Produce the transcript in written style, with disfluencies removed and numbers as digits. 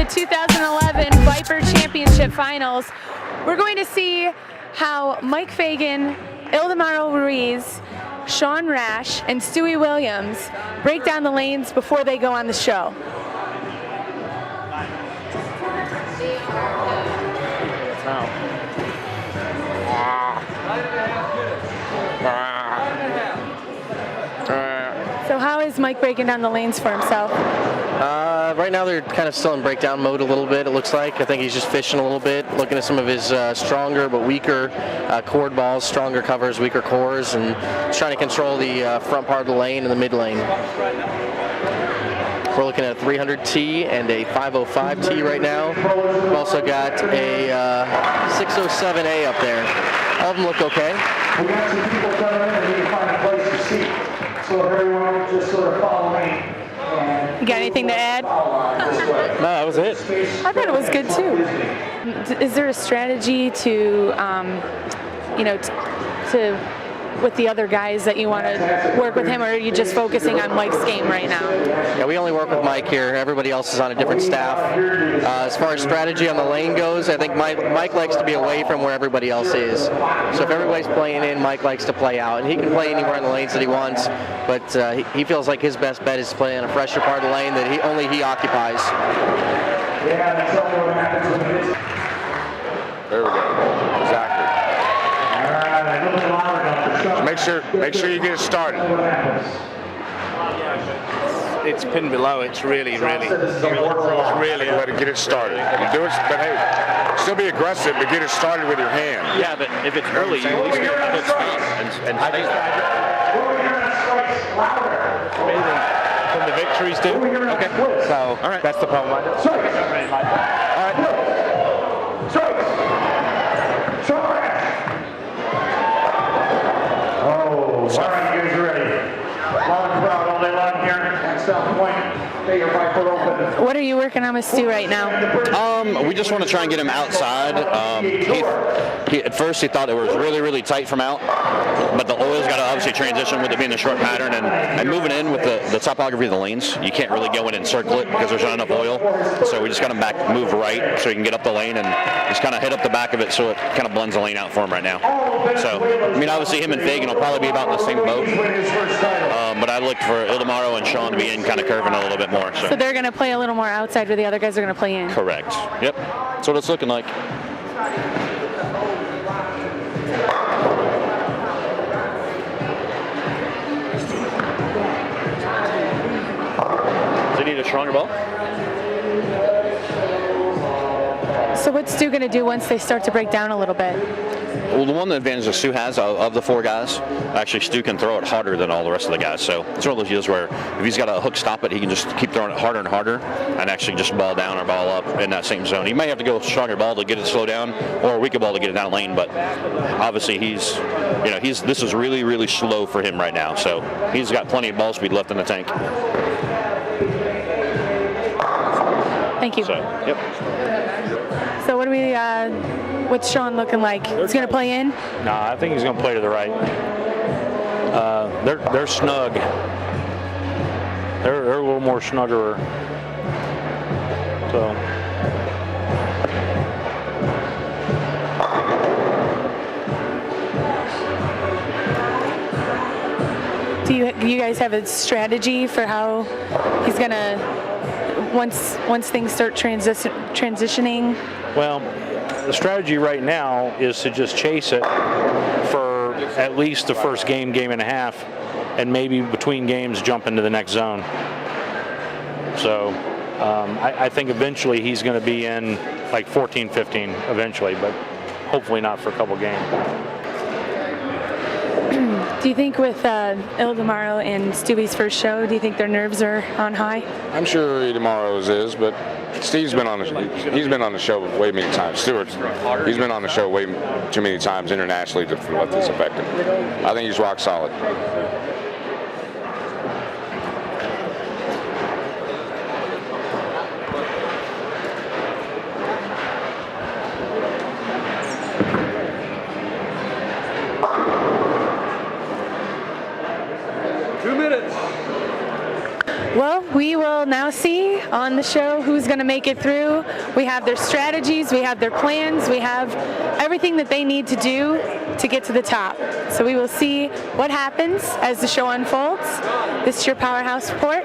the 2011 Viper Championship Finals. We're going to see how Mike Fagan, Ildemaro Ruiz, Sean Rash, and Stewie Williams break down the lanes before they go on the show. So how is Mike breaking down the lanes for himself? Right now they're kind of still in breakdown mode a little bit, it looks like. I think he's just fishing a little bit, looking at some of his stronger but weaker chord balls, stronger covers, weaker cores, and trying to control the front part of the lane and the mid lane. We're looking at a 300T and a 505T right now. We've also got a 607A up there. All of them look okay. We got some people coming in and we can find a place to seat. So if everyone just sort of follow me. You got anything to add? No, that was it. I thought it was good too. Is there a strategy to, with the other guys that you want to work with him, or are you just focusing on Mike's game right now? Yeah, we only work with Mike here. Everybody else is on a different staff. As far as strategy on the lane goes, I think Mike likes to be away from where everybody else is. So if everybody's playing in, Mike likes to play out. And he can play anywhere in the lanes that he wants, but he feels like his best bet is to play in a fresher part of the lane that only he occupies. Yeah, that's only what happens when it is. There we go. Exactly. All right, a little bit louder now for Sean. Make sure you get it started. It's pinned below. It's really Let it get it started. You do it, but hey, still be aggressive, but get it started with your hand. Yeah, but if it's early, you at least get a good speed and stay there. From the victories too? Okay. So all right. That's the problem. All right. Oh, all right, you guys are ready. Long crowd all day long here at South Point. Bayer Viper Open. What are you working on with Stu right now? We just want to try and get him outside. At first he thought it was really, really tight from out, but the oil's got to obviously transition with it being a short pattern, and moving in with the topography of the lanes, you can't really go in and circle it because there's not enough oil. So we just got him back, move right so he can get up the lane and just kind of hit up the back of it so it kind of blends the lane out for him right now. So, I mean, obviously him and Fagan will probably be about in the same boat, but I looked for Ildemaro and Sean to be in kind of curving a little bit more. So they're going to play a little more outside where the other guys are going to play in? Correct. Yep. That's what it's looking like. Does he need a stronger ball? So what's Stu going to do once they start to break down a little bit? Well, the one advantage that Stu has of the four guys, actually Stu can throw it harder than all the rest of the guys. So it's one of those deals where if he's got a hook stop it, he can just keep throwing it harder and harder and actually just ball down or ball up in that same zone. He may have to go with a stronger ball to get it slow down or a weaker ball to get it down lane, but obviously this is really, really slow for him right now. So he's got plenty of ball speed left in the tank. Thank you. So, yep. So what's Sean looking like? He's going to play in? No, I think he's going to play to the right. They're snug. They're a little more snuggerer. So. Do you guys have a strategy for how he's going to, once things start transitioning? Well, the strategy right now is to just chase it for at least the first game and a half, and maybe between games jump into the next zone. So I think eventually he's going to be in like 14, 15 eventually, but hopefully not for a couple games. Do you think with Ildemaro and Stewie's first show, do you think their nerves are on high? I'm sure Ildemaro's is, but Steve's been on the show way many times. Stewart's he's been on the show way too many times internationally to let this affect him. I think he's rock solid. 2 minutes. Well, we will now see on the show who's going to make it through. We have their strategies, we have their plans, we have everything that they need to do to get to the top. So we will see what happens as the show unfolds. This is your Powerhouse Report.